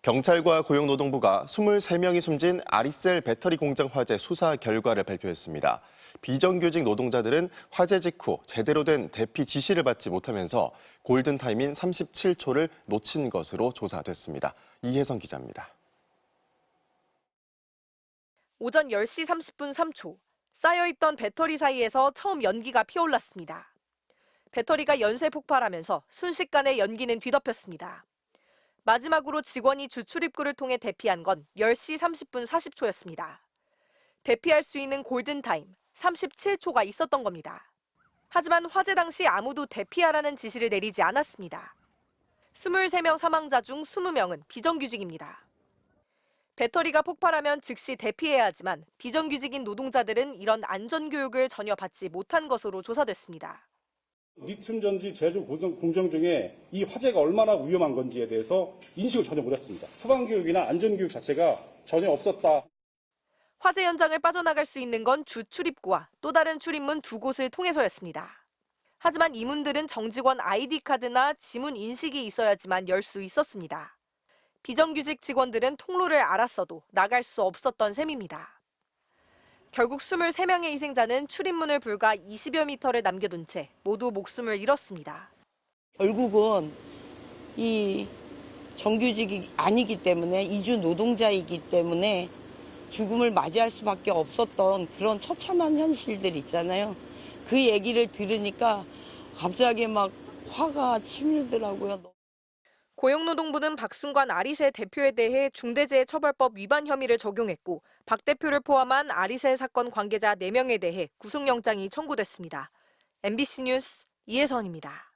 경찰과 고용노동부가 23명이 숨진 아리셀 배터리 공장 화재 수사 결과를 발표했습니다. 비정규직 노동자들은 화재 직후 제대로 된 대피 지시를 받지 못하면서 골든타임인 37초를 놓친 것으로 조사됐습니다. 이혜성 기자입니다. 오전 10시 30분 3초, 쌓여있던 배터리 사이에서 처음 연기가 피어올랐습니다. 배터리가 연쇄 폭발하면서 순식간에 연기는 뒤덮였습니다. 마지막으로 직원이 주출입구를 통해 대피한 건 10시 30분 40초였습니다. 대피할 수 있는 골든타임 37초가 있었던 겁니다. 하지만 화재 당시 아무도 대피하라는 지시를 내리지 않았습니다. 23명 사망자 중 20명은 비정규직입니다. 배터리가 폭발하면 즉시 대피해야 하지만 비정규직인 노동자들은 이런 안전교육을 전혀 받지 못한 것으로 조사됐습니다. 리튬 전지 제조 공정 중에 이 화재가 얼마나 위험한 건지에 대해서 인식을 전혀 못했습니다. 소방교육이나 안전교육 자체가 전혀 없었다. 화재 현장을 빠져나갈 수 있는 건 주출입구와 또 다른 출입문 두 곳을 통해서였습니다. 하지만 이 문들은 정직원 아이디카드나 지문 인식이 있어야지만 열 수 있었습니다. 비정규직 직원들은 통로를 알았어도 나갈 수 없었던 셈입니다. 결국 23명의 희생자는 출입문을 불과 20여 미터를 남겨둔 채 모두 목숨을 잃었습니다. 결국은 이 정규직이 아니기 때문에 이주 노동자이기 때문에 죽음을 맞이할 수밖에 없었던 그런 처참한 현실들 있잖아요. 그 얘기를 들으니까 갑자기 막 화가 치밀더라고요. 고용노동부는 박승관 아리셀 대표에 대해 중대재해처벌법 위반 혐의를 적용했고 박 대표를 포함한 아리셀 사건 관계자 4명에 대해 구속영장이 청구됐습니다. MBC 뉴스 이혜선입니다.